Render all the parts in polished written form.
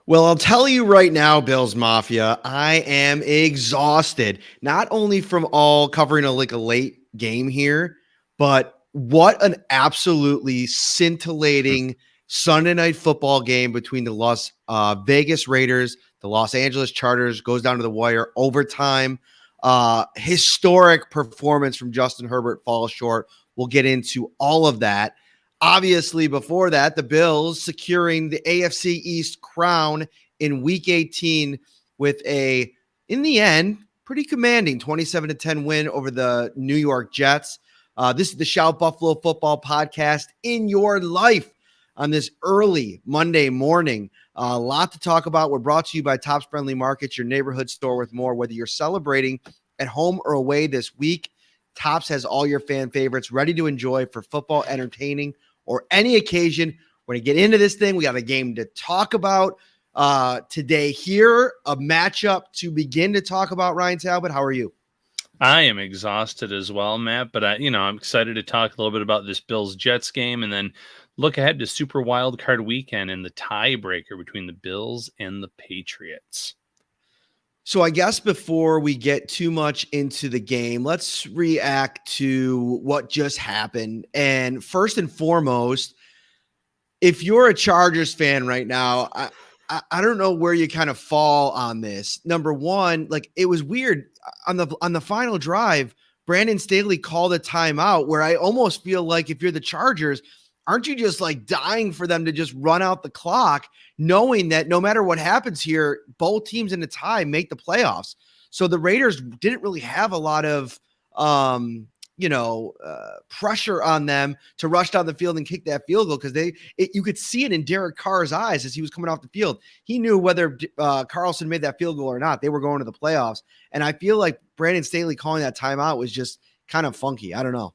Well, I'll tell you right now, Bills Mafia, I am exhausted. Not only from all covering a late game here, but what an absolutely scintillating Sunday night football game between the Las Vegas Raiders, the Los Angeles Chargers, goes down to the wire, overtime. Historic performance from Justin Herbert falls short. We'll get into all of that. Obviously, before that, the Bills securing the AFC East crown in Week 18 with in the end, pretty commanding 27-10 win over the New York Jets. This is the Shout Buffalo Football Podcast in your life on this early Monday morning. A lot to talk about. We're brought to you by Tops Friendly Markets, your neighborhood store with more. Whether you're celebrating at home or away this week, Tops has all your fan favorites ready to enjoy for football, entertaining, or any occasion. We're going to get into this thing. We got a game to talk about today here, a matchup to begin to talk about. Ryan Talbot, how are you? I am exhausted as well, Matt, but I'm excited to talk a little bit about this Bills-Jets game and then look ahead to Super Wild Card Weekend and the tiebreaker between the Bills and the Patriots. So I guess before we get too much into the game, let's react to what just happened. And first and foremost, if you're a Chargers fan right now, I don't know where you kind of fall on this. Number one, like, it was weird on the final drive. Brandon Staley called a timeout where I almost feel like if you're the Chargers, aren't you just like dying for them to just run out the clock, knowing that no matter what happens here, both teams in the tie make the playoffs? So the Raiders didn't really have a lot of, pressure on them to rush down the field and kick that field goal, because you could see it in Derek Carr's eyes as he was coming off the field. He knew whether Carlson made that field goal or not, they were going to the playoffs. And I feel like Brandon Staley calling that timeout was just kind of funky. I don't know.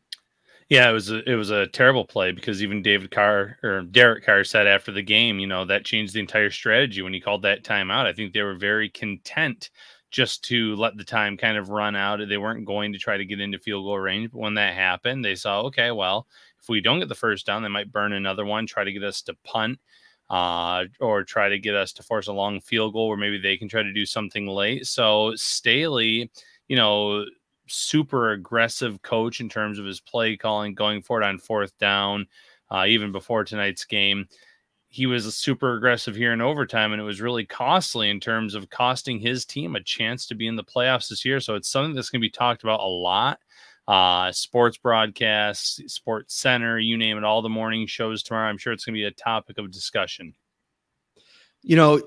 Yeah, it was a terrible play because even Derek Carr said after the game, that changed the entire strategy when he called that timeout. I think they were very content just to let the time kind of run out. They weren't going to try to get into field goal range. But when that happened, they saw, okay, well, if we don't get the first down, they might burn another one, try to get us to punt, or try to get us to force a long field goal where maybe they can try to do something late. So Staley, super aggressive coach in terms of his play calling, going for it on fourth down, even before tonight's game. He was super aggressive here in overtime, and it was really costly in terms of costing his team a chance to be in the playoffs this year. So it's something that's going to be talked about a lot. Sports broadcasts, Sports Center, you name it, all the morning shows tomorrow. I'm sure it's going to be a topic of discussion.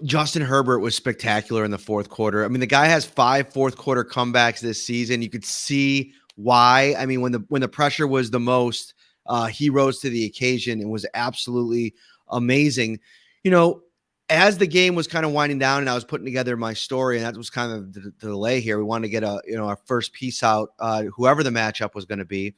Justin Herbert was spectacular in the fourth quarter. I mean, the guy has 5 fourth quarter comebacks this season. You could see why. I mean, when the pressure was the most, he rose to the occasion and was absolutely amazing. As the game was kind of winding down and I was putting together my story, and that was kind of the delay here. We wanted to get our first piece out, whoever the matchup was going to be.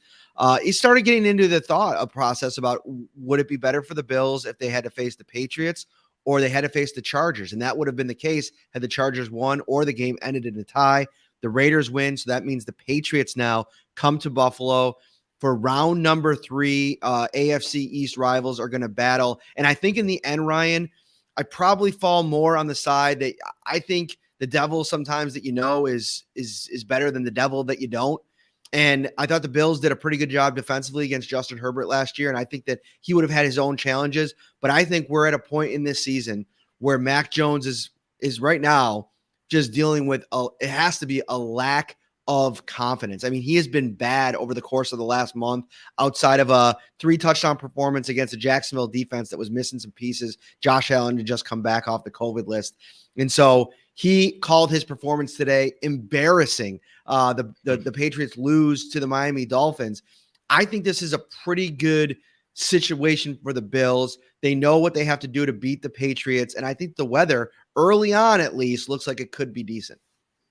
He started getting into the thought process about, would it be better for the Bills if they had to face the Patriots or they had to face the Chargers? And that would have been the case had the Chargers won or the game ended in a tie. The Raiders win, so that means the Patriots now come to Buffalo for round number 3. AFC East rivals are going to battle. And I think in the end, Ryan, I probably fall more on the side that I think the devil sometimes that is better than the devil that you don't. And I thought the Bills did a pretty good job defensively against Justin Herbert last year, and I think that he would have had his own challenges. But I think we're at a point in this season where Mac Jones is right now just dealing with it has to be a lack of confidence. I mean, he has been bad over the course of the last month, outside of a 3-touchdown performance against a Jacksonville defense that was missing some pieces. Josh Allen had just come back off the COVID list. And so he called his performance today embarrassing. The Patriots lose to the Miami Dolphins. I think this is a pretty good situation for the Bills. They know what they have to do to beat the Patriots. And I think the weather early on, at least, looks like it could be decent.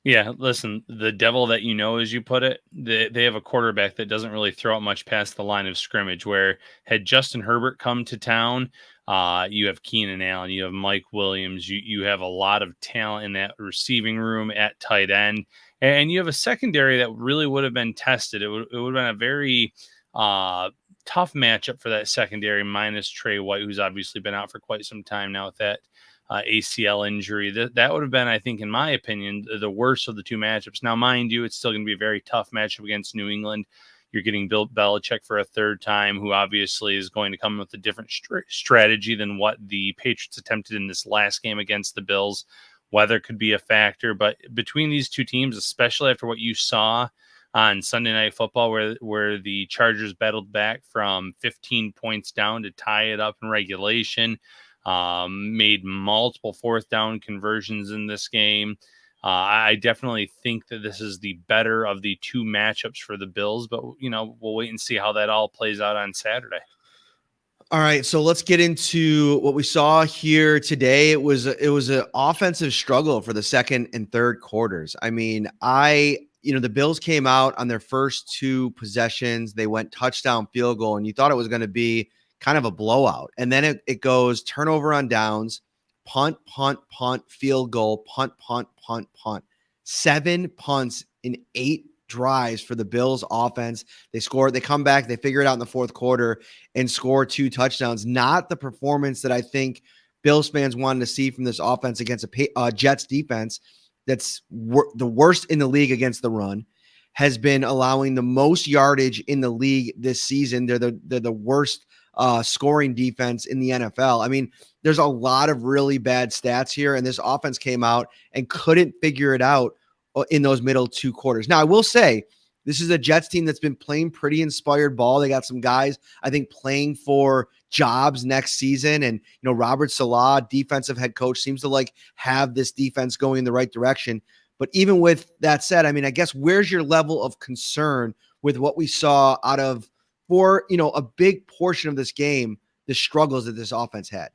Yeah, listen, the devil that as you put it, they have a quarterback that doesn't really throw it much past the line of scrimmage, where had Justin Herbert come to town, you have Keenan Allen, you have Mike Williams, you have a lot of talent in that receiving room at tight end, and you have a secondary that really would have been tested. It would have been a very tough matchup for that secondary, minus Trey White, who's obviously been out for quite some time now with that ACL injury. That would have been, I think, in my opinion, the worst of the two matchups. Now, mind you, it's still going to be a very tough matchup against New England. You're getting Bill Belichick for a third time, who obviously is going to come with a different strategy than what the Patriots attempted in this last game against the Bills. Weather could be a factor, but between these two teams, especially after what you saw on Sunday Night Football, where the Chargers battled back from 15 points down to tie it up in regulation, made multiple fourth down conversions in this game. I definitely think that this is the better of the two matchups for the Bills, but we'll wait and see how that all plays out on Saturday. All right, so let's get into what we saw here today. It was an offensive struggle for the second and third quarters. I mean, the Bills came out on their first two possessions. They went touchdown, field goal, and you thought it was going to be kind of a blowout. And then it goes turnover on downs, punt, field goal, punt. 7 punts in 8 drives for the Bills offense. They come back, they figure it out in the fourth quarter and score 2 touchdowns. Not the performance that I think Bills fans wanted to see from this offense against a Jets defense that's the worst in the league against the run, has been allowing the most yardage in the league this season. They're the worst scoring defense in the NFL. I mean, there's a lot of really bad stats here, and this offense came out and couldn't figure it out in those middle 2 quarters. Now, I will say this is a Jets team that's been playing pretty inspired ball. They got some guys, I think, playing for jobs next season. And, Robert Saleh, defensive head coach, seems to have this defense going in the right direction. But even with that said, I mean, I guess where's your level of concern with what we saw out of, for, a big portion of this game, the struggles that this offense had?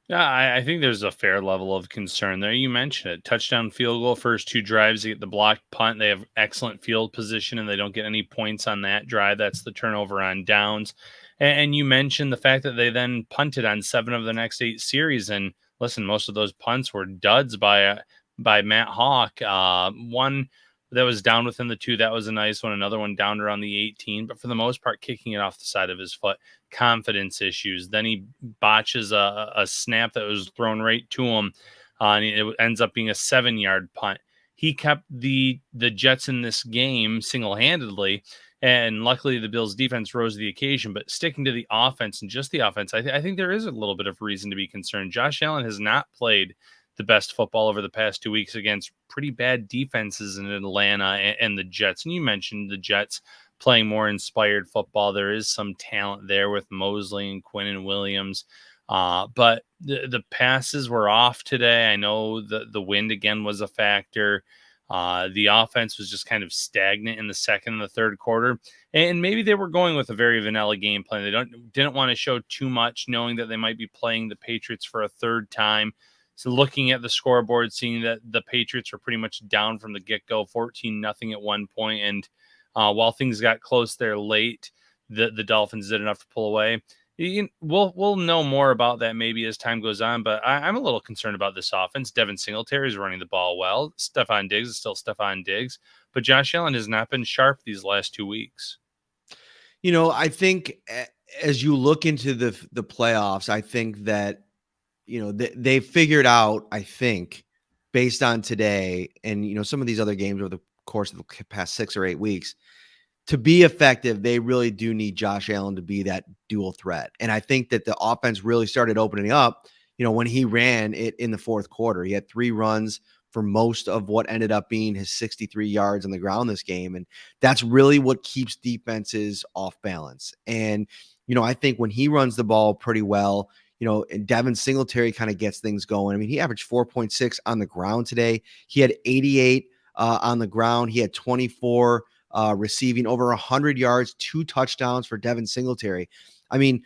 Yeah, I think there's a fair level of concern there. You mentioned it. Touchdown, field goal, first 2 drives, they get the blocked punt. They have excellent field position, and they don't get any points on that drive. That's the turnover on downs. And you mentioned the fact that they then punted on 7 of the next 8 series. And listen, most of those punts were duds by Matt Hawk. One that was down within the 2, that was a nice one. Another one down around the 18, but for the most part, kicking it off the side of his foot. Confidence issues. Then he botches a snap that was thrown right to him, and it ends up being a 7-yard punt. He kept the Jets in this game single-handedly, and luckily the Bills' defense rose to the occasion. But sticking to the offense and just the offense, I think there is a little bit of reason to be concerned. Josh Allen has not played the best football over the past 2 weeks against pretty bad defenses in Atlanta and the Jets. And you mentioned the Jets playing more inspired football. There is some talent there with Mosley and Quinn and Williams. But the passes were off today. I know the wind again was a factor. The offense was just kind of stagnant in the second and the third quarter. And maybe they were going with a very vanilla game plan. They didn't want to show too much, knowing that they might be playing the Patriots for a third time. So looking at the scoreboard, seeing that the Patriots were pretty much down from the get-go, 14-0 at one point. And while things got close there late, the Dolphins did enough to pull away. We'll know more about that maybe as time goes on, but I'm a little concerned about this offense. Devin Singletary is running the ball well. Stephon Diggs is still Stephon Diggs, but Josh Allen has not been sharp these last 2 weeks. I think as you look into the playoffs, I think that, they figured out, I think, based on today and, some of these other games over the course of the past 6 or 8 weeks, to be effective, they really do need Josh Allen to be that dual threat. And I think that the offense really started opening up, when he ran it in the fourth quarter. He had 3 runs for most of what ended up being his 63 yards on the ground this game. And that's really what keeps defenses off balance. And, I think when he runs the ball pretty well, and Devin Singletary kind of gets things going. I mean, he averaged 4.6 on the ground today. He had 88 on the ground. He had 24 receiving, over 100 yards, 2 touchdowns for Devin Singletary. I mean,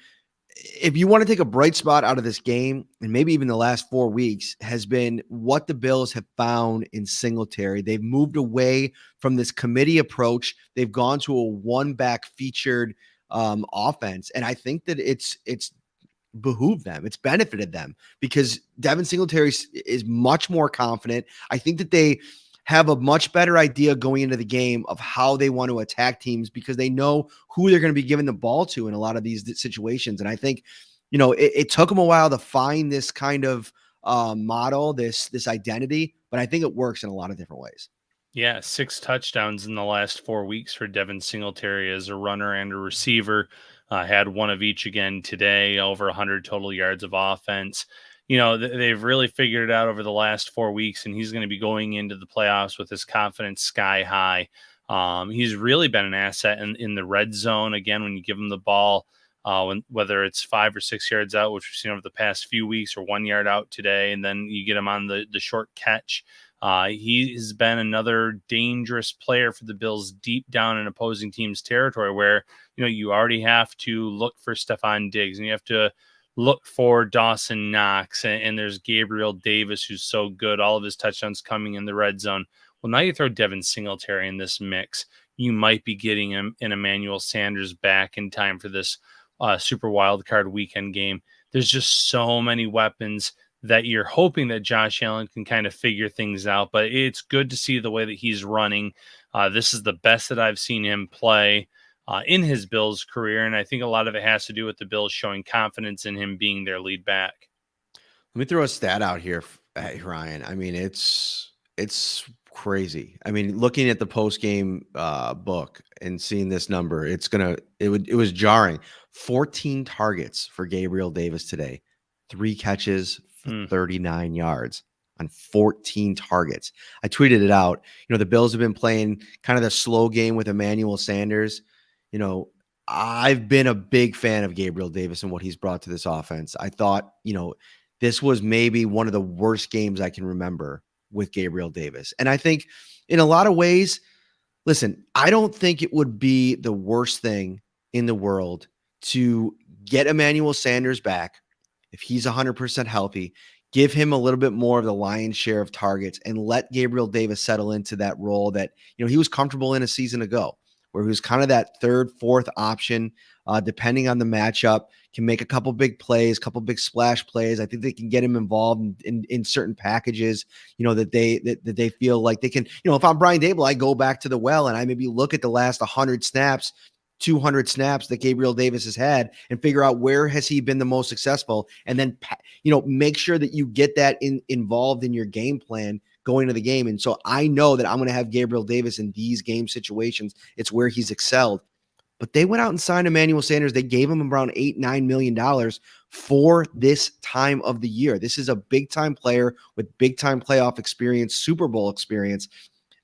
if you want to take a bright spot out of this game, and maybe even the last 4 weeks, has been what the Bills have found in Singletary. They've moved away from this committee approach. They've gone to a one-back featured offense. And I think that it's behooved them. It's benefited them because Devin Singletary is much more confident. I think that they have a much better idea going into the game of how they want to attack teams because they know who they're going to be giving the ball to in a lot of these situations. And I think, it took them a while to find this kind of model, this identity, but I think it works in a lot of different ways. Yeah, 6 touchdowns in the last 4 weeks for Devin Singletary as a runner and a receiver. Had one of each again today, over 100 total yards of offense. They've really figured it out over the last 4 weeks, and he's going to be going into the playoffs with his confidence sky high. He's really been an asset in the red zone. Again, when you give him the ball, whether it's 5 or 6 yards out, which we've seen over the past few weeks, or 1 yard out today, and then you get him on the short catch. He has been another dangerous player for the Bills deep down in opposing teams' territory where, you already have to look for Stephon Diggs and you have to look for Dawson Knox and there's Gabriel Davis, who's so good. All of his touchdowns coming in the red zone. Well, now you throw Devin Singletary in this mix. You might be getting him in Emmanuel Sanders back in time for this super wild card weekend game. There's just so many weapons that you're hoping that Josh Allen can kind of figure things out, but it's good to see the way that he's running. This is the best that I've seen him play in his Bills career, and I think a lot of it has to do with the Bills showing confidence in him being their lead back. Let me throw a stat out here, Ryan. I mean, it's crazy. I mean, looking at the post game book and seeing this number, it was jarring. 14 targets for Gabriel Davis today, 3 catches for 39 yards on 14 targets. I tweeted it out. The Bills have been playing kind of the slow game with Emmanuel Sanders. I've been a big fan of Gabriel Davis and what he's brought to this offense. I thought, this was maybe one of the worst games I can remember with Gabriel Davis. And I think in a lot of ways, listen, I don't think it would be the worst thing in the world to get Emmanuel Sanders back if he's 100% healthy, give him a little bit more of the lion's share of targets and let Gabriel Davis settle into that role that, he was comfortable in a season ago, where he was kind of that third, fourth option, depending on the matchup, can make a couple big plays, couple big splash plays. I think they can get him involved in certain packages, that they feel like they can, if I'm Brian Dable, I go back to the well and I maybe look at the last 100 snaps, 200 snaps that Gabriel Davis has had and figure out where has he been the most successful. And then, make sure that you get that involved in your game plan going to the game. And so I know that I'm going to have Gabriel Davis in these game situations. It's where he's excelled. But they went out and signed Emmanuel Sanders. They gave him around $8-9 million for this time of the year. This is a big time player with big time playoff experience, Super Bowl experience.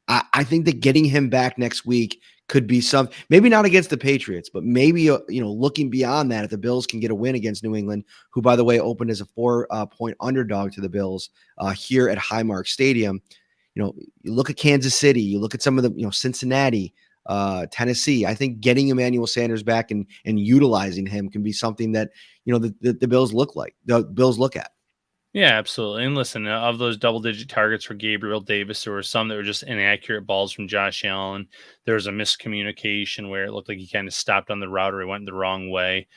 I think that getting him back next week could be maybe not against the Patriots, but maybe, looking beyond that, if the Bills can get a win against New England, who, by the way, opened as a 4-point underdog to the Bills here at Highmark Stadium. You look at Kansas City, you look at some of the, Cincinnati, Tennessee. I think getting Emmanuel Sanders back and utilizing him can be something that, the Bills look at. Yeah, absolutely. And listen, of those double-digit targets for Gabriel Davis, there were some that were just inaccurate balls from Josh Allen. There was a miscommunication where it looked like he kind of stopped on the route or he went the wrong way.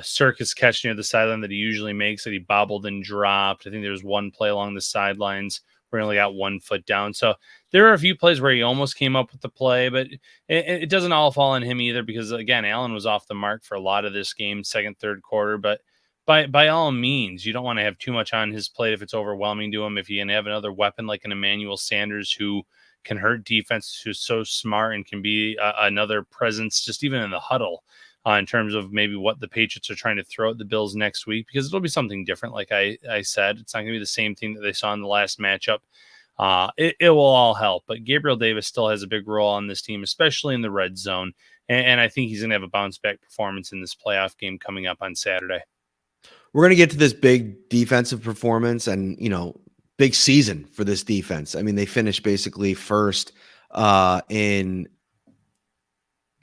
Circus catch near the sideline that he usually makes that he bobbled and dropped. I think there was one play along the sidelines where he only got 1 foot down. So there are a few plays where he almost came up with the play, but it doesn't all fall on him either because, again, Allen was off the mark for a lot of this game, second, third quarter, but by all means, you don't want to have too much on his plate if it's overwhelming to him. If you can have another weapon like an Emmanuel Sanders who can hurt defense, who's so smart and can be another presence just even in the huddle in terms of maybe what the Patriots are trying to throw at the Bills next week, because it'll be something different. Like I said, it's not going to be the same thing that they saw in the last matchup. It will all help, but Gabriel Davis still has a big role on this team, especially in the red zone. And I think he's going to have a bounce back performance in this playoff game coming up on Saturday. We're going to get to this big defensive performance and, big season for this defense. I mean, they finished basically first in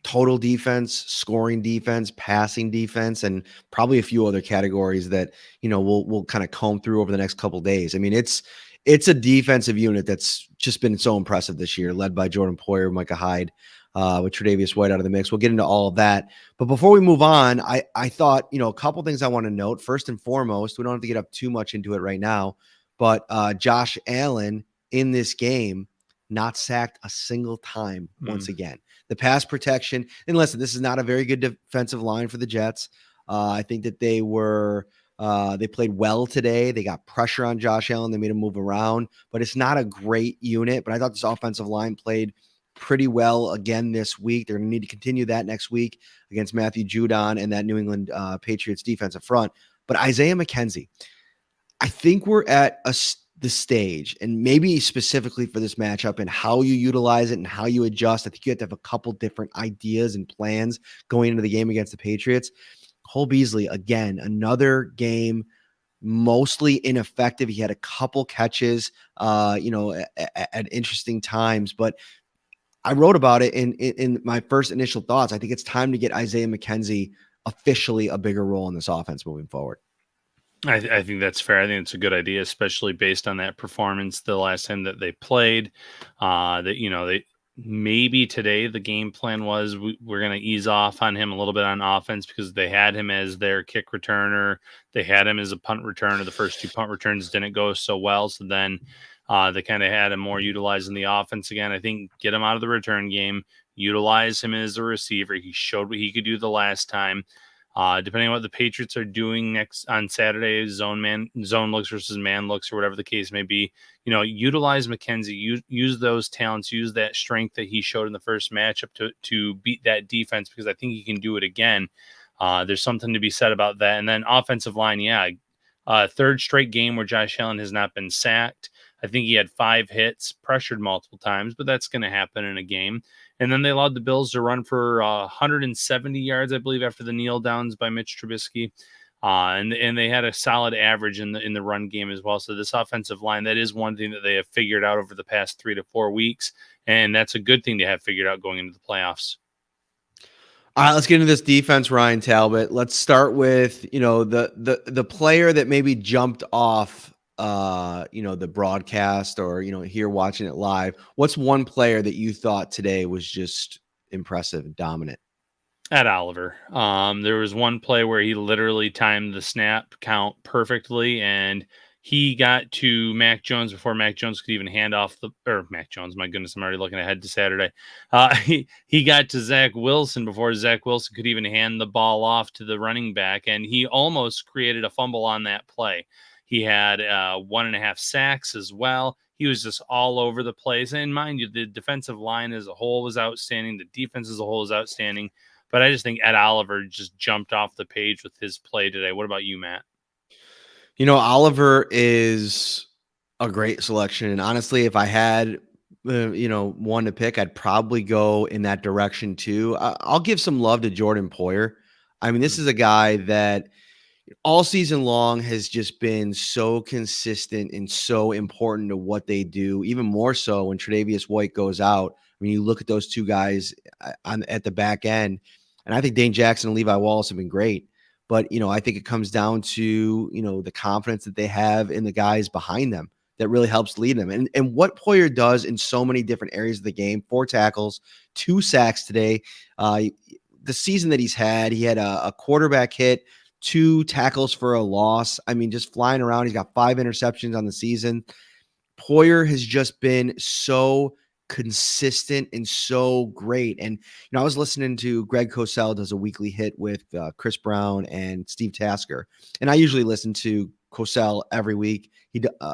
total defense, scoring defense, passing defense, and probably a few other categories that, we'll kind of comb through over the next couple of days. I mean, it's a defensive unit that's just been so impressive this year, led by Jordan Poyer, Micah Hyde, with Tre'Davious White out of the mix. We'll get into all of that. But before we move on, I thought, a couple things I want to note. First and foremost, we don't have to get up too much into it right now, but Josh Allen in this game, not sacked a single time once again. The pass protection, and listen, this is not a very good defensive line for the Jets. I think that they were They played well today. They got pressure on Josh Allen. They made him move around, but it's not a great unit. But I thought this offensive line played pretty well again this week. They're going to need to continue that next week against Matthew Judon and that New England Patriots defensive front. But Isaiah McKenzie, I think we're at the stage, and maybe specifically for this matchup and how you utilize it and how you adjust. I think you have to have a couple different ideas and plans going into the game against the Patriots. Cole Beasley, again, another game mostly ineffective. He had a couple catches, at interesting times, but I wrote about it in my first initial thoughts. I think it's time to get Isaiah McKenzie officially a bigger role in this offense moving forward. I think that's fair. I think it's a good idea, especially based on that performance the last time that they played. Maybe today the game plan was we're going to ease off on him a little bit on offense because they had him as their kick returner. They had him as a punt returner. The first 2 punt returns didn't go so well. So then they kind of had him more utilized in the offense again. I think get him out of the return game, utilize him as a receiver. He showed what he could do the last time. Depending on what the Patriots are doing next on Saturday, zone looks versus man looks, or whatever the case may be, utilize McKenzie, use those talents, use that strength that he showed in the first matchup to beat that defense, because I think he can do it again. There's something to be said about that. And then offensive line, third straight game where Josh Allen has not been sacked. I think he had 5 hits, pressured multiple times, but that's going to happen in a game. And then they allowed the Bills to run for 170 yards, I believe, after the kneel downs by Mitch Trubisky. And they had a solid average in the run game as well. So this offensive line, that is one thing that they have figured out over the past 3 to 4 weeks. And that's a good thing to have figured out going into the playoffs. All right, let's get into this defense, Ryan Talbot. Let's start with, the player that maybe jumped off the broadcast or, here watching it live. What's one player that you thought today was just impressive and dominant? Ed Oliver. There was one play where he literally timed the snap count perfectly, and he got to Mac Jones before Mac Jones could even hand off Mac Jones. My goodness, I'm already looking ahead to Saturday. He got to Zach Wilson before Zach Wilson could even hand the ball off to the running back, and he almost created a fumble on that play. He had 1.5 sacks as well. He was just all over the place. And mind you, the defensive line as a whole was outstanding. The defense as a whole is outstanding. But I just think Ed Oliver just jumped off the page with his play today. What about you, Matt? Oliver is a great selection. And honestly, if I had, one to pick, I'd probably go in that direction too. I'll give some love to Jordan Poyer. I mean, this is a guy that all season long has just been so consistent and so important to what they do, even more so when Tre'Davious White goes out. I mean, you look at those two guys at the back end, and I think Dane Jackson and Levi Wallace have been great. But, I think it comes down to, the confidence that they have in the guys behind them that really helps lead them. And what Poyer does in so many different areas of the game, 4 tackles, 2 sacks today. The season that he had a quarterback hit, 2 tackles for a loss. I mean, just flying around. He's got 5 interceptions on the season. Poyer has just been so consistent and so great. And, I was listening to Greg Cosell does a weekly hit with Chris Brown and Steve Tasker. And I usually listen to Cosell every week.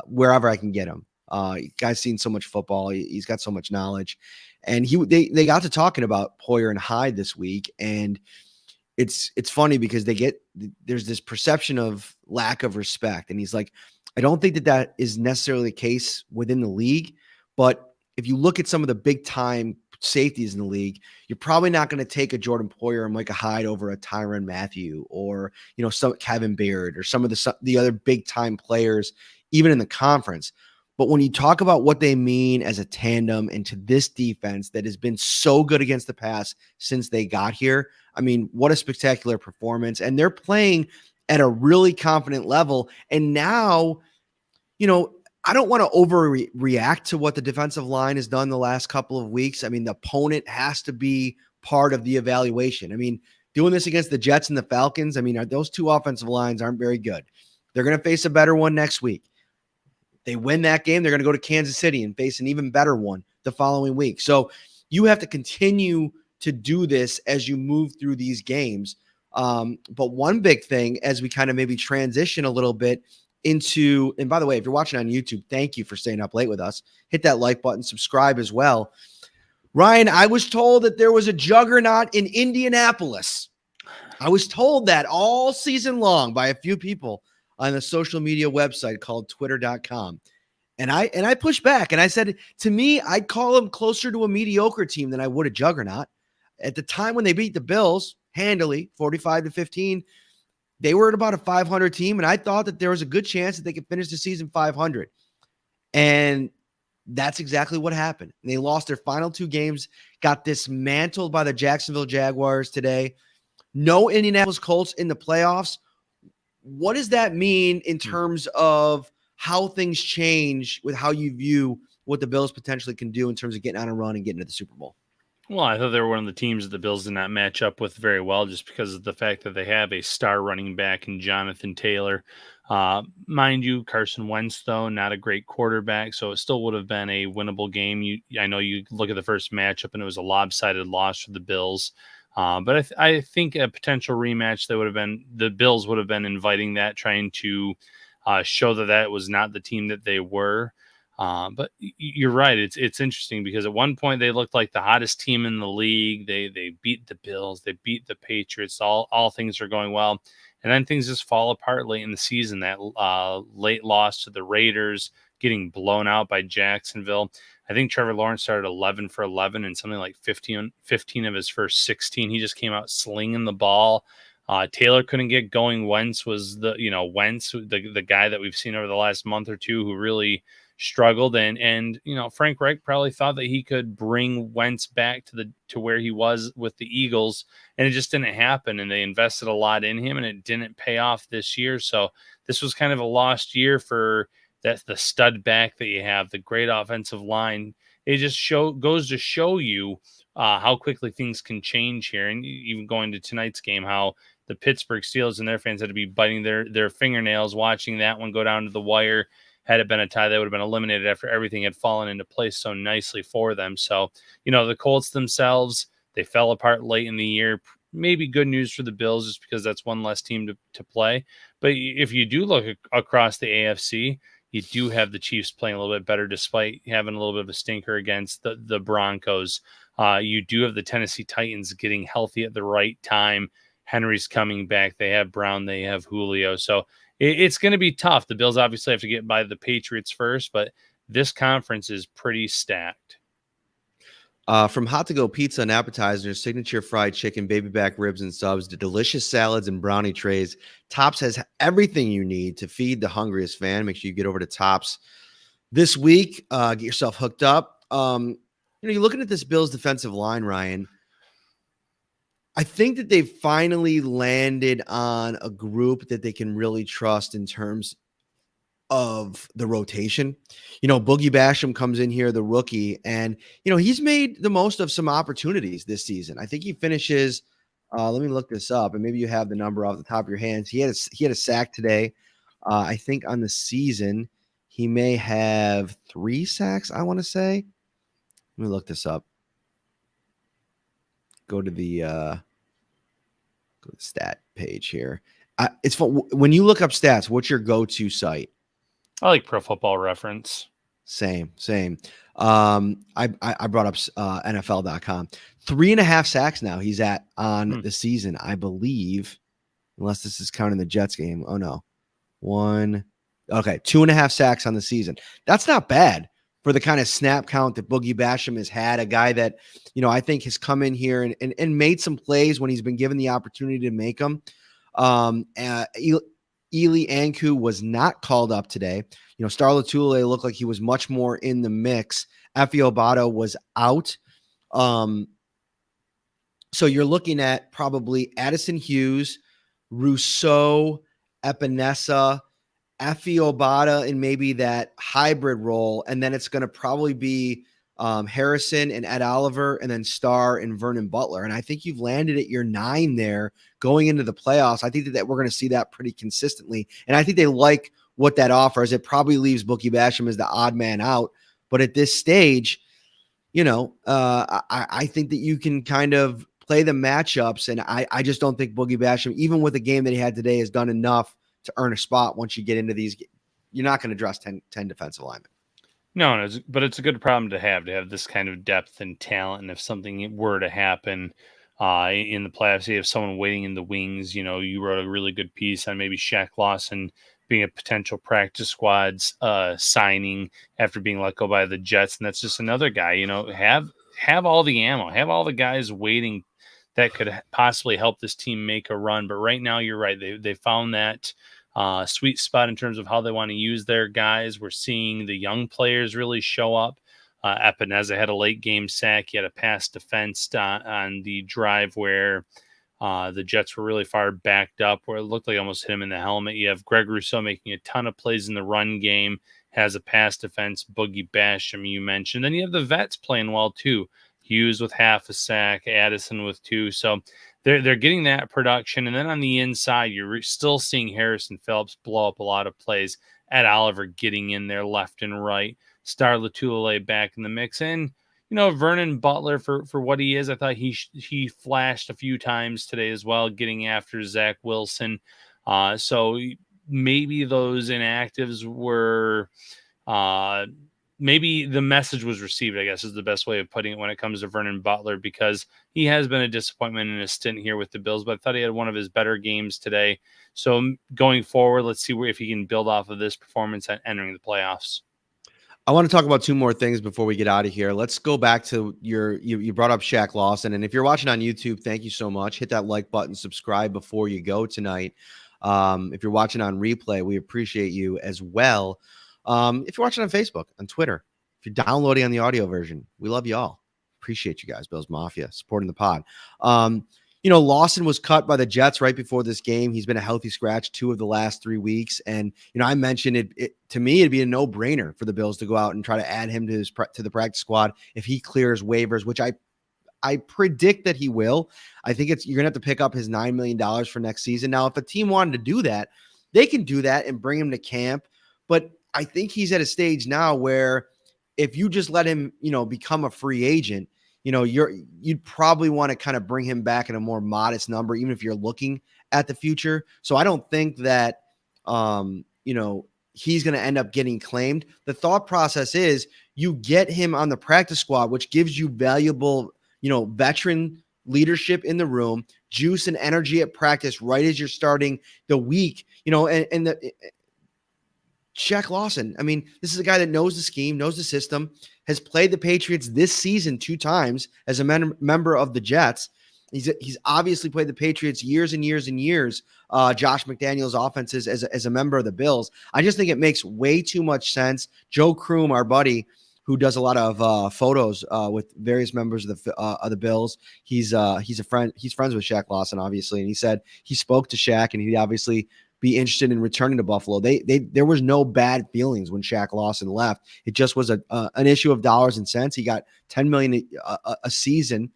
Wherever I can get him. Guy's seen so much football. He's got so much knowledge. And they got to talking about Poyer and Hyde this week. And it's funny because there's this perception of lack of respect. And he's like, I don't think that is necessarily the case within the league. But if you look at some of the big time safeties in the league, you're probably not going to take a Jordan Poyer or Micah Hyde over a Tyrann Mathieu or, some Kevin Beard or some of the other big time players, even in the conference. But when you talk about what they mean as a tandem into this defense that has been so good against the pass since they got here, I mean, what a spectacular performance. And they're playing at a really confident level. And now, I don't want to overreact to what the defensive line has done the last couple of weeks. I mean, the opponent has to be part of the evaluation. I mean, doing this against the Jets and the Falcons, I mean, those 2 offensive lines aren't very good. They're going to face a better one next week. They win that game, they're going to go to Kansas City and face an even better one the following week. So you have to continue to do this as you move through these games. But one big thing as we kind of maybe transition a little bit into, and by the way, if you're watching on YouTube, thank you for staying up late with us. Hit that like button, subscribe as well. Ryan, I was told that there was a juggernaut in Indianapolis. I was told that all season long by a few people on a social media website called twitter.com. And I pushed back and I said, to me, I'd call them closer to a mediocre team than I would a juggernaut. At the time when they beat the Bills handily, 45-15, they were at about a 500 team. And I thought that there was a good chance that they could finish the season 500. And that's exactly what happened. And they lost their final 2 games, got dismantled by the Jacksonville Jaguars today. No Indianapolis Colts in the playoffs. What does that mean in terms of how things change with how you view what the Bills potentially can do in terms of getting on a run and getting to the Super Bowl? Well, I thought they were one of the teams that the Bills did not match up with very well just because of the fact that they have a star running back in Jonathan Taylor. Mind you, Carson Wentz, though, not a great quarterback, so it still would have been a winnable game. I know you look at the first matchup, and it was a lopsided loss for the Bills. But I think a potential rematch, the Bills would have been inviting that, trying to show that was not the team that they were. But you're right. It's interesting because at one point they looked like the hottest team in the league. They beat the Bills, they beat the Patriots. All things are going well, and then things just fall apart late in the season. That late loss to the Raiders, getting blown out by Jacksonville. I think Trevor Lawrence started 11 for 11 and something like 15 of his first 16. He just came out slinging the ball. Taylor couldn't get going. Wentz was the guy that we've seen over the last month or two who really struggled, and Frank Reich probably thought that he could bring Wentz back to where he was with the Eagles, and it just didn't happen. And they invested a lot in him, and it didn't pay off this year. So this was kind of a lost year for the stud back that you have, the great offensive line. It just goes to show you how quickly things can change here. And even going to tonight's game, how the Pittsburgh Steelers and their fans had to be biting their fingernails watching that one go down to the wire. Had it been a tie, they would have been eliminated after everything had fallen into place so nicely for them. So, the Colts themselves, they fell apart late in the year. Maybe good news for the Bills just because that's one less team to play. But if you do look across the AFC, you do have the Chiefs playing a little bit better despite having a little bit of a stinker against the Broncos. You do have the Tennessee Titans getting healthy at the right time. Henry's coming back. They have Brown. They have Julio. So it's going to be tough. The Bills obviously have to get by the Patriots first, but this conference is pretty stacked. From hot to go pizza and appetizers, signature fried chicken, baby back ribs and subs, to delicious salads and brownie trays, Tops has everything you need to feed the hungriest fan. Make sure you get over to Tops this week. Get yourself hooked up. You're looking at this Bills defensive line, Ryan. I think that they've finally landed on a group that they can really trust in terms of the rotation. Boogie Basham comes in here, the rookie, and, he's made the most of some opportunities this season. I think he finishes, let me look this up, and maybe you have the number off the top of your hands. He had a sack today. I think on the season, he may have 3 sacks, I want to say. Let me look this up. Go to the stat page here. It's fun. When you look up stats, what's your go-to site? I like Pro Football Reference. Same. I brought up NFL.com. 3.5 sacks now he's at on the season, I believe, unless this is counting the Jets game. Oh no. 2.5 sacks on the season. That's not bad for the kind of snap count that Boogie Basham has had, a guy that, I think has come in here and made some plays when he's been given the opportunity to make them. Eli Anku was not called up today. Star Lotulelei looked like he was much more in the mix. Efe Obado was out. So you're looking at probably Addison Hughes, Rousseau, Epinesa, Efe Obada in maybe that hybrid role. And then it's going to probably be Harrison and Ed Oliver, and then Starr and Vernon Butler. And I think you've landed at your 9 there going into the playoffs. I think that we're going to see that pretty consistently. And I think they like what that offers. It probably leaves Boogie Basham as the odd man out. But at this stage, I think that you can kind of play the matchups. And I just don't think Boogie Basham, even with the game that he had today, has done enough to earn a spot. Once you get into these, you're not going to dress 10 defensive linemen. No, but it's a good problem to have this kind of depth and talent. And if something were to happen in the playoffs, you have someone waiting in the wings. You wrote a really good piece on maybe Shaq Lawson being a potential practice squad's signing after being let go by the Jets. And that's just another guy, have all the ammo, have all the guys waiting that could possibly help this team make a run. But right now, you're right. They found that sweet spot in terms of how they want to use their guys. We're seeing the young players really show up. Epineza had a late game sack. He had a pass defense on the drive where the Jets were really far backed up, where it looked like almost hit him in the helmet. You have Greg Rousseau making a ton of plays in the run game, has a pass defense. Boogie Basham, you mentioned. Then you have the vets playing well too. Hughes with half a sack, Addison with 2. So they're getting that production. And then on the inside, you're still seeing Harrison Phillips blow up a lot of plays. Ed Oliver getting in there left and right. Star Latulele back in the mix. And, Vernon Butler for what he is, I thought he flashed a few times today as well, getting after Zach Wilson. So maybe those inactives were maybe the message was received, I guess, is the best way of putting it when it comes to Vernon Butler, because he has been a disappointment in his stint here with the Bills, but I thought he had one of his better games today. So going forward, let's see if he can build off of this performance at entering the playoffs. I want to talk about 2 more things before we get out of here. Let's go back to you brought up Shaq Lawson. And if you're watching on YouTube, thank you so much. Hit that like button, subscribe before you go tonight. If you're watching on replay, we appreciate you as well. If you're watching on Facebook, on Twitter, if you're downloading on the audio version, we love you all. Appreciate you guys, Bills Mafia, supporting the pod. Lawson was cut by the Jets right before this game. He's been a healthy scratch 2 of the last 3 weeks. And, I mentioned it to me, it'd be a no-brainer for the Bills to go out and try to add him to the practice squad if he clears waivers, which I predict that he will. I think you're going to have to pick up his $9 million for next season. Now, if a team wanted to do that, they can do that and bring him to camp. But I think he's at a stage now where if you just let him, become a free agent, you'd probably want to kind of bring him back in a more modest number, even if you're looking at the future. So I don't think that, he's going to end up getting claimed. The thought process is you get him on the practice squad, which gives you valuable, veteran leadership in the room, juice and energy at practice right as you're starting the week, and Shaq Lawson. I mean, this is a guy that knows the scheme, knows the system, has played the Patriots this season 2 times as a member of the Jets. He's obviously played the Patriots years and years and years. Josh McDaniels' offenses as a member of the Bills. I just think it makes way too much sense. Joe Kroom, our buddy, who does a lot of photos with various members of the Bills. He's a friend. He's friends with Shaq Lawson, obviously, and he said he spoke to Shaq, and he'd obviously be interested in returning to Buffalo. There was no bad feelings when Shaq Lawson left. It just was an issue of dollars and cents. He got $10 million a season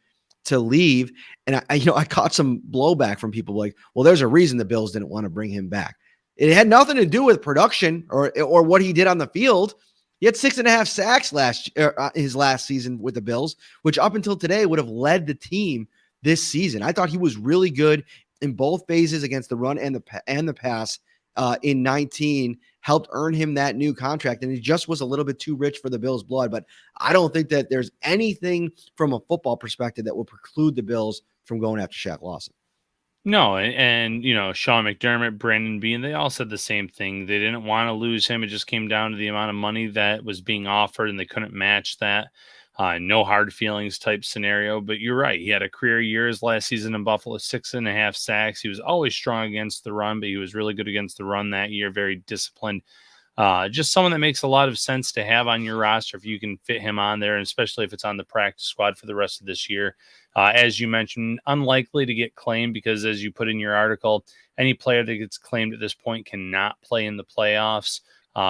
to leave, and I caught some blowback from people like, well, there's a reason the Bills didn't want to bring him back. It had nothing to do with production or what he did on the field. He had 6.5 sacks his last season with the Bills, which up until today would have led the team this season. I thought he was really good in both phases against the run and the pass in 19, helped earn him that new contract. And he just was a little bit too rich for the Bills' blood. But I don't think that there's anything from a football perspective that will preclude the Bills from going after Shaq Lawson. No, and Sean McDermott, Brandon Beane, they all said the same thing. They didn't want to lose him. It just came down to the amount of money that was being offered, and they couldn't match that. No hard feelings type scenario. But you're right. He had a career years last season in Buffalo, 6.5 sacks. He was always strong against the run, but he was really good against the run that year. Very disciplined. Just someone that makes a lot of sense to have on your roster if you can fit him on there, and especially if it's on the practice squad for the rest of this year. As you mentioned, unlikely to get claimed because, as you put in your article, any player that gets claimed at this point cannot play in the playoffs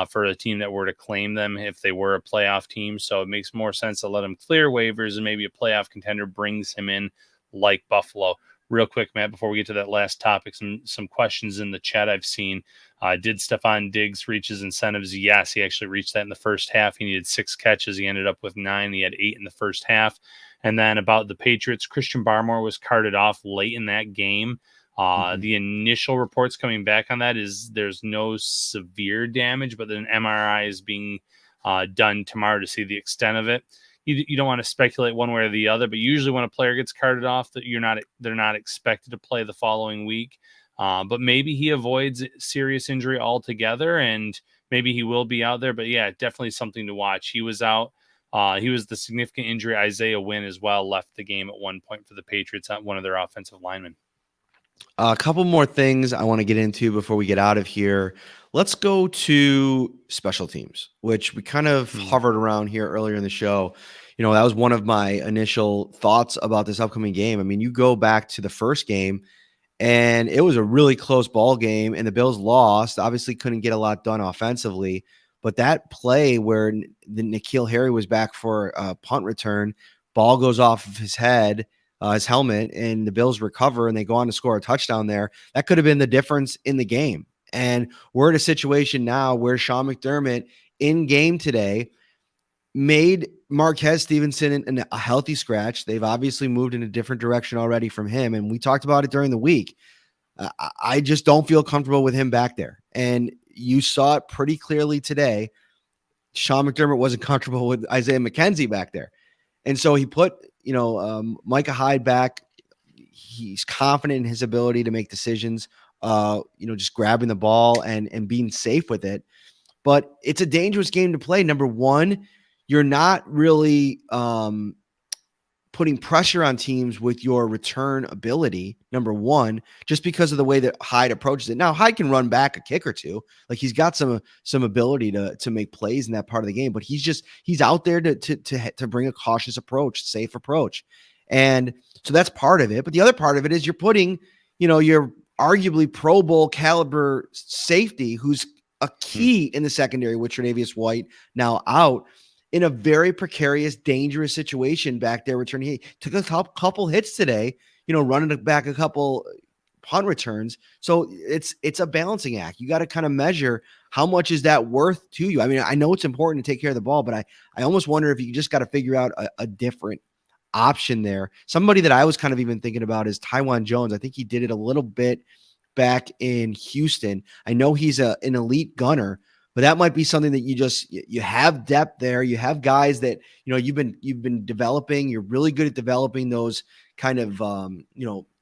for a team that were to claim them if they were a playoff team. So it makes more sense to let him clear waivers and maybe a playoff contender brings him in like Buffalo. real quick, Matt, before we get to that last topic, some questions in the chat I've seen. Did Stephon Diggs reach his incentives? Yes, he actually reached that in the first half. He needed 6 catches. He ended up with 9. He had 8 in the first half. And then about the Patriots, Christian Barmore was carted off late in that game. The initial reports coming back on that is there's no severe damage, but then MRI is being done tomorrow to see the extent of it. You don't want to speculate one way or the other, but usually when a player gets carted off, they're not expected to play the following week. But maybe he avoids serious injury altogether, and maybe he will be out there. But yeah, definitely something to watch. He was out. He was the significant injury. Isaiah Wynn as well left the game at one point for the Patriots, one of their offensive linemen. A couple more things I want to get into before we get out of here. Let's go to special teams, which we kind of hovered around here earlier in the show. You know, that was one of my initial thoughts about this upcoming game. I mean, you go back to the first game, and it was a really close ball game, and the Bills lost. Obviously, couldn't get a lot done offensively. But that play where the N'Keal Harry was back for a punt return, ball goes off of his head, his helmet, and the Bills recover, and they go on to score a touchdown there. That could have been the difference in the game. And we're in a situation now where Sean McDermott in game today made Marquez Stevenson a healthy scratch. They've obviously moved in a different direction already from him. And we talked about it during the week. I just don't feel comfortable with him back there. And you saw it pretty clearly today. Sean McDermott wasn't comfortable with Isaiah McKenzie back there. And so he put, Micah Hyde back. He's confident in his ability to make decisions, just grabbing the ball and being safe with it. But it's a dangerous game to play. Number one, you're not really putting pressure on teams with your return ability, number one, just because of the way that Hyde approaches it. Now, Hyde can run back a kick or two. Like, he's got some ability to make plays in that part of the game, but he's out there to bring a cautious approach, safe approach. And so that's part of it. But the other part of it is you're putting, your arguably Pro Bowl caliber safety, who's a key in the secondary with Tre'Davious White now out, in a very precarious, dangerous situation back there returning. He took a couple hits today, running back a couple punt returns. So it's a balancing act. You got to kind of measure how much is that worth to you. I mean, I know it's important to take care of the ball, but I almost wonder if you just got to figure out a different option there. Somebody that I was kind of even thinking about is Tywan Jones. I think he did it a little bit back in Houston. I know he's an elite gunner, but that might be something that you have depth there. You have guys that, you've been developing. You're really good at developing those kind of,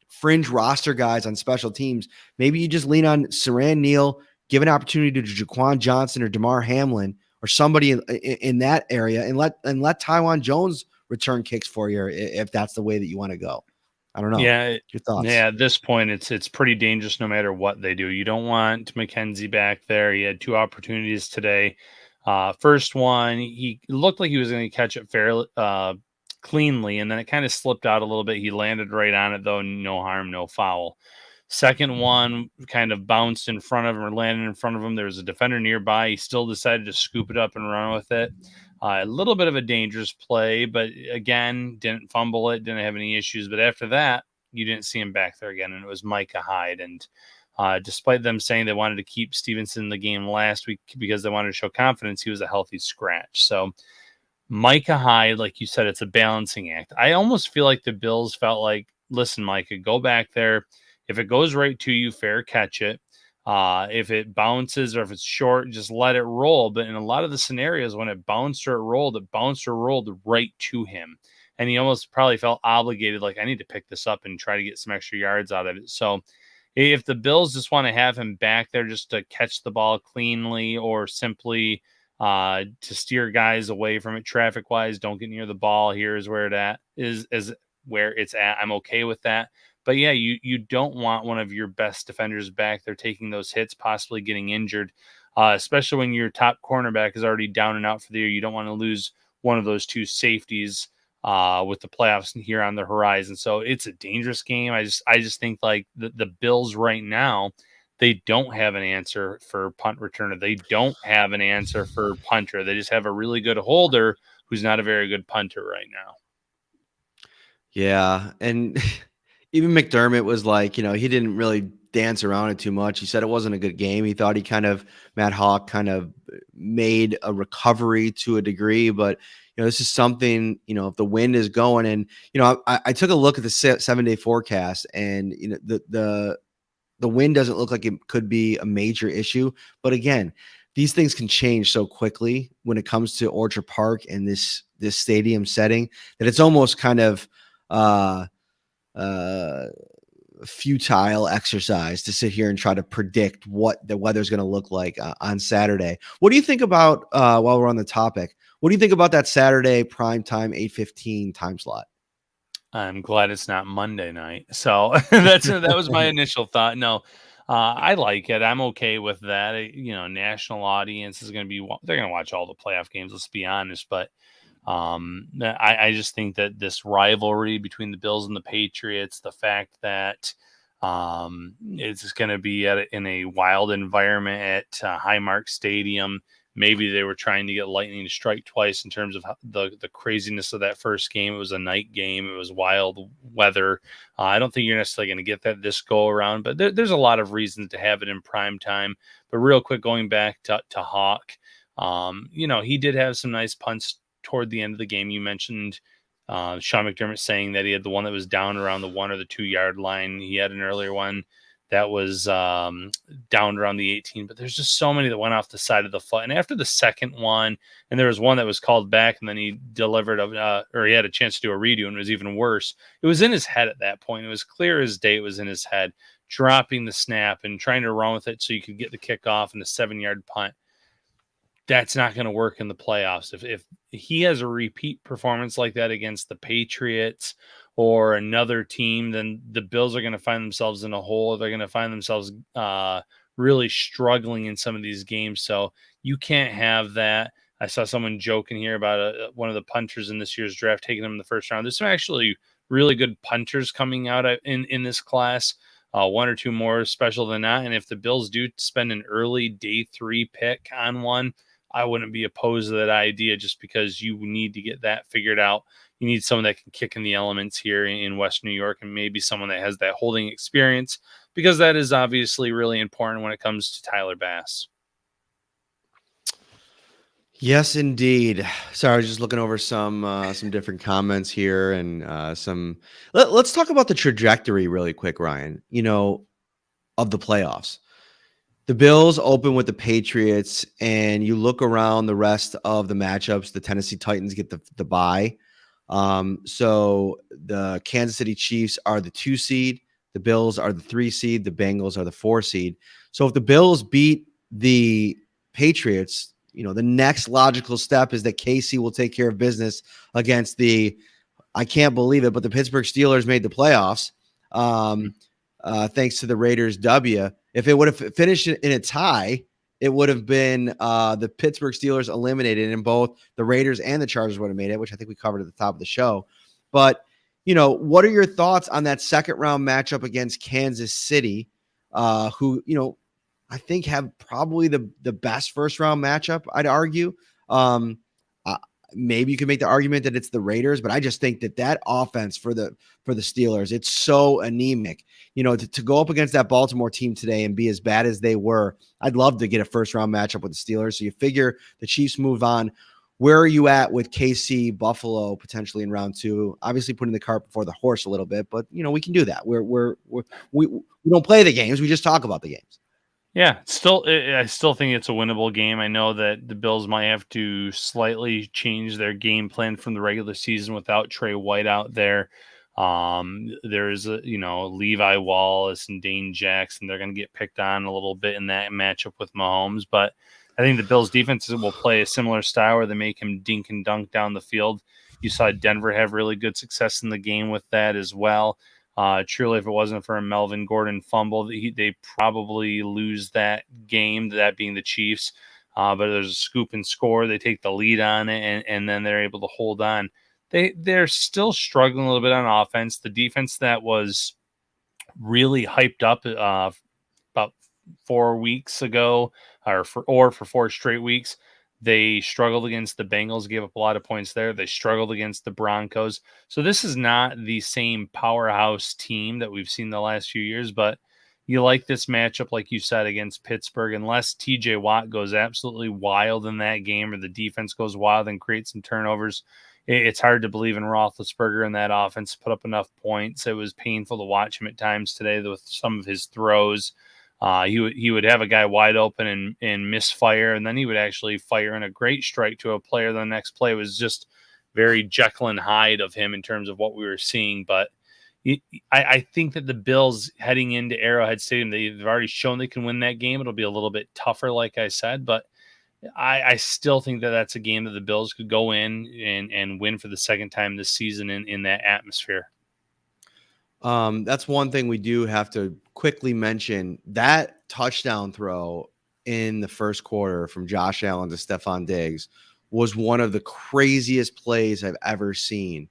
fringe roster guys on special teams. Maybe you just lean on Saran Neal, give an opportunity to Jaquan Johnson or DeMar Hamlin or somebody in that area, and let Tywan Jones return kicks for you if that's the way that you want to go. I don't know. Yeah. Your thoughts? Yeah. At this point, it's pretty dangerous no matter what they do. You don't want McKenzie back there. He had 2 opportunities today. First one, he looked like he was going to catch it fairly cleanly, and then it kind of slipped out a little bit. He landed right on it, though. No harm, no foul. Second one kind of bounced in front of him or landed in front of him. There was a defender nearby. He still decided to scoop it up and run with it. A little bit of a dangerous play, but again, didn't fumble it, didn't have any issues. But after that, you didn't see him back there again, and it was Micah Hyde. And despite them saying they wanted to keep Stevenson in the game last week because they wanted to show confidence, he was a healthy scratch. So Micah Hyde, like you said, it's a balancing act. I almost feel like the Bills felt like, listen, Micah, go back there. If it goes right to you, fair catch it. If it bounces or if it's short, just let it roll. But in a lot of the scenarios, when it bounced or it rolled right to him. And he almost probably felt obligated, like, I need to pick this up and try to get some extra yards out of it. So if the Bills just want to have him back there just to catch the ball cleanly or simply to steer guys away from it traffic-wise, don't get near the ball, here's where is where it's at. I'm okay with that. But yeah, you don't want one of your best defenders back there taking those hits, possibly getting injured, especially when your top cornerback is already down and out for the year. You don't want to lose one of those 2 safeties with the playoffs here on the horizon. So it's a dangerous game. I just think like the Bills right now, they don't have an answer for punt returner. They don't have an answer for punter. They just have a really good holder who's not a very good punter right now. Yeah, and Even McDermott was like, he didn't really dance around it too much. He said it wasn't a good game. He thought Matt Hawk kind of made a recovery to a degree, but this is something, if the wind is going, and, I took a look at the 7-day forecast, and, the wind doesn't look like it could be a major issue. But again, these things can change so quickly when it comes to Orchard Park and this stadium setting, that it's almost kind of, uh futile exercise to sit here and try to predict what the weather's going to look like on Saturday. What do you think about, while we're on the topic, what do you think about that Saturday prime time 8:15 time slot? I'm glad it's not Monday night. So that was my initial thought. No, I like it. I'm okay with that. National audience is going to be, they're going to watch all the playoff games. Let's be honest. But I just think that this rivalry between the Bills and the Patriots, the fact that it's going to be in a wild environment at Highmark Stadium. Maybe they were trying to get lightning to strike twice in terms of the craziness of that first game. It was a night game. It was wild weather. I don't think you're necessarily going to get that this go around, but there's a lot of reasons to have it in prime time. But real quick, going back to Hawk, he did have some nice punts toward the end of the game. You mentioned Sean McDermott saying that he had the one that was down around the 1 or the 2 yard line. He had an earlier one that was down around the 18, but there's just so many that went off the side of the foot. And after the second one, and there was one that was called back, and then he delivered or he had a chance to do a redo, and it was even worse. It was in his head at that point. It was clear as day. It was in his head, dropping the snap and trying to run with it so you could get the kickoff and the 7-yard punt. That's not going to work in the playoffs. If he has a repeat performance like that against the Patriots or another team, then the Bills are going to find themselves in a hole. They're going to find themselves really struggling in some of these games. So you can't have that. I saw someone joking here about one of the punters in this year's draft taking him in the first round. There's some actually really good punters coming out in this class. 1 or 2 more special than that. And if the Bills do spend an early day 3 pick on one, I wouldn't be opposed to that idea, just because you need to get that figured out. You need someone that can kick in the elements here in West New York, and maybe someone that has that holding experience, because that is obviously really important when it comes to Tyler Bass. Yes, indeed. Sorry, I was just looking over some different comments here, and let's talk about the trajectory really quick, Ryan, of the playoffs. The Bills open with the Patriots, and you look around the rest of the matchups. The Tennessee Titans get the bye. So the Kansas City Chiefs are the 2 seed. The Bills are the 3 seed. The Bengals are the 4 seed. So if the Bills beat the Patriots, the next logical step is that KC will take care of business against I can't believe it, but the Pittsburgh Steelers made the playoffs. Thanks to the Raiders W. If it would have finished in a tie, it would have been the Pittsburgh Steelers eliminated, and both the Raiders and the Chargers would have made it, which I think we covered at the top of the show. But, what are your thoughts on that second round matchup against Kansas City, who, I think have probably the best first round matchup, I'd argue. Maybe you could make the argument that it's the Raiders, but I just think that offense for the Steelers, it's so anemic. To go up against that Baltimore team today and be as bad as they were, I'd love to get a first round matchup with the Steelers. So you figure the Chiefs move on. Where are you at with KC, Buffalo potentially in round 2? Obviously putting the cart before the horse a little bit, but we can do that. We don't play the games. We just talk about the games. Yeah, I still think it's a winnable game. I know that the Bills might have to slightly change their game plan from the regular season without Trey White out there. There's Levi Wallace and Dane Jackson. They're going to get picked on a little bit in that matchup with Mahomes, but I think the Bills defense will play a similar style where they make him dink and dunk down the field. You saw Denver have really good success in the game with that as well. Truly, if it wasn't for a Melvin Gordon fumble, they probably lose that game, that being the Chiefs. But there's a scoop and score. They take the lead on it, and then they're able to hold on. They're still struggling a little bit on offense. The defense that was really hyped up about 4 weeks ago, or for 4 straight weeks, They struggled against the Bengals, gave up a lot of points there. They struggled against the Broncos. So this is not the same powerhouse team that we've seen the last few years, but you like this matchup, like you said, against Pittsburgh, unless TJ Watt goes absolutely wild in that game or the defense goes wild and creates some turnovers. It's hard to believe in Roethlisberger in that offense put up enough points. It was painful to watch him at times today with some of his throws. He would have a guy wide open and misfire, and then he would actually fire in a great strike to a player. The next play was just very Jekyll and Hyde of him in terms of what we were seeing. But I think that the Bills heading into Arrowhead Stadium, they've already shown they can win that game. It'll be a little bit tougher, like I said, but I still think that that's a game that the Bills could go in and win for the second time this season in that atmosphere. That's one thing we do have to quickly mention. That touchdown throw in the first quarter from Josh Allen to Stephon Diggs was one of the craziest plays I've ever seen.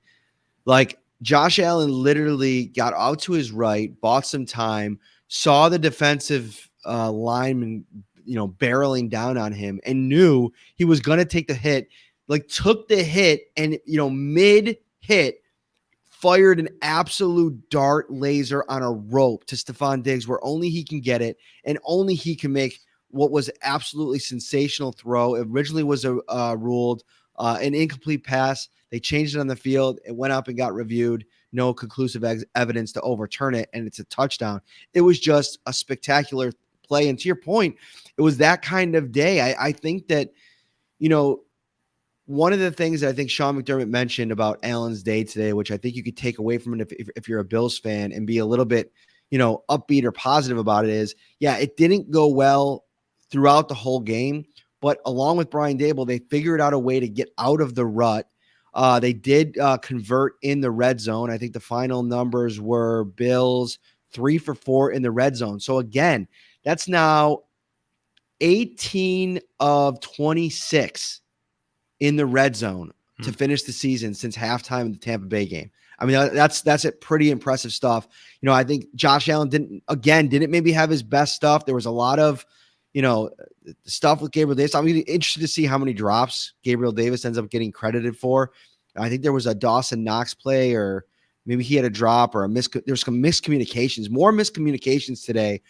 Like, Josh Allen literally got out to his right, bought some time, saw the defensive lineman, barreling down on him, and knew he was going to take the hit, like took the hit and, mid hit, fired an absolute dart laser on a rope to Stephon Diggs where only he can get it and only he can make what was absolutely sensational throw. It originally was ruled an incomplete pass. They changed it on the field. It went up and got reviewed. No conclusive evidence to overturn it, and it's a touchdown. It was just a spectacular play. And to your point, it was that kind of day. I think that, one of the things that I think Sean McDermott mentioned about Allen's day today, which I think you could take away from it if you're a Bills fan and be a little bit, upbeat or positive about it, is, yeah, it didn't go well throughout the whole game, but along with Brian Daboll, they figured out a way to get out of the rut. They did convert in the red zone. I think the final numbers were Bills 3 for 4 in the red zone. So again, that's now 18 of 26 in the red zone to finish the season since halftime in the Tampa Bay game. I mean, that's a pretty impressive stuff. I think Josh Allen didn't maybe have his best stuff. There was a lot of, stuff with Gabriel Davis. I'm interested to see how many drops Gabriel Davis ends up getting credited for. I think there was a Dawson Knox play, or maybe he had a drop or there's some more miscommunications today.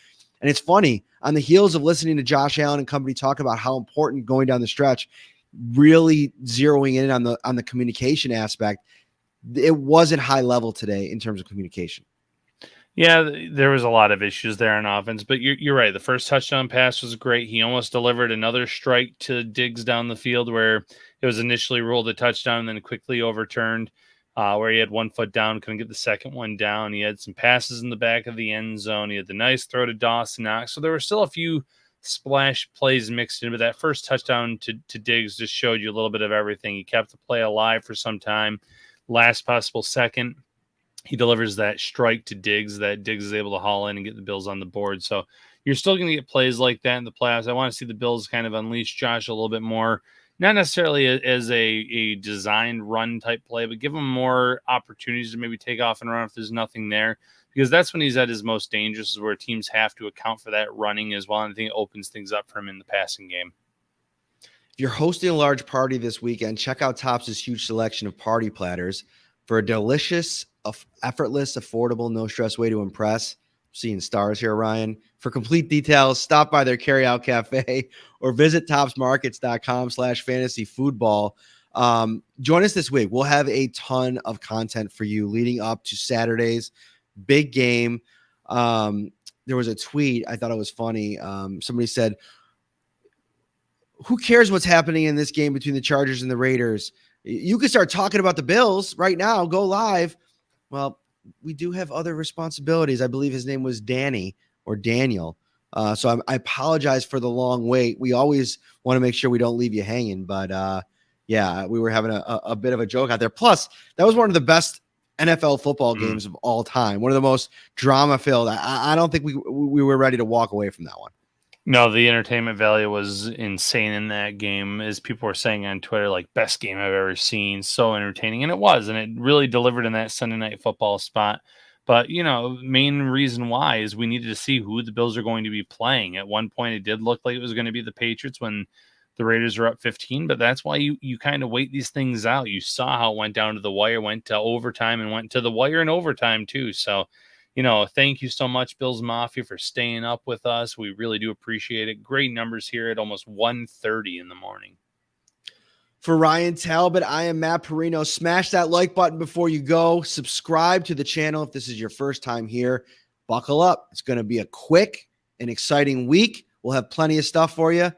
And it's funny, on the heels of listening to Josh Allen and company talk about how important going down the stretch, really zeroing in on the communication aspect, it wasn't high level today in terms of communication. Yeah, there was a lot of issues there on offense, but you're right. The first touchdown pass was great. He almost delivered another strike to Diggs down the field where it was initially ruled a touchdown and then quickly overturned, where he had 1 foot down, couldn't get the second one down. He had some passes in the back of the end zone. He had the nice throw to Dawson Knox. So there were still a few splash plays mixed in, but that first touchdown to Diggs just showed you a little bit of everything. He kept the play alive for some time. Last possible second, he delivers that strike to Diggs that Diggs is able to haul in and get the Bills on the board. So you're still going to get plays like that in the playoffs. I want to see the Bills kind of unleash Josh a little bit more, not necessarily as a designed run type play, but give him more opportunities to maybe take off and run if there's nothing there, because that's when he's at his most dangerous, is where teams have to account for that running as well. And I think it opens things up for him in the passing game. If you're hosting a large party this weekend, check out Tops' huge selection of party platters for a delicious, effortless, affordable, no-stress way to impress. Seeing stars here, Ryan. For complete details, stop by their carryout cafe or visit topsmarkets.com/fantasyfootball. Join us this week. We'll have a ton of content for you leading up to Saturday's big game. There was a tweet. I thought it was funny. Somebody said, who cares what's happening in this game between the Chargers and the Raiders? You can start talking about the Bills right now. Go live. Well, we do have other responsibilities. I believe his name was Danny or Daniel. So I apologize for the long wait. We always want to make sure we don't leave you hanging. But yeah, we were having a bit of a joke out there. Plus, that was one of the best NFL football games of all time. One of the most drama-filled. I don't think we were ready to walk away from that one. No, the entertainment value was insane in that game, as people were saying on Twitter, like, best game I've ever seen. So entertaining. And it was, and it really delivered in that Sunday Night Football spot. But, main reason why is we needed to see who the Bills are going to be playing. At one point, it did look like it was going to be the Patriots when the Raiders are up 15, but that's why you kind of wait these things out. You saw how it went down to the wire, went to overtime, and went to the wire in overtime too. So, thank you so much, Bills Mafia, for staying up with us. We really do appreciate it. Great numbers here at almost 1:30 in the morning. For Ryan Talbot, I am Matt Parrino. Smash that like button before you go. Subscribe to the channel if this is your first time here. Buckle up. It's going to be a quick and exciting week. We'll have plenty of stuff for you.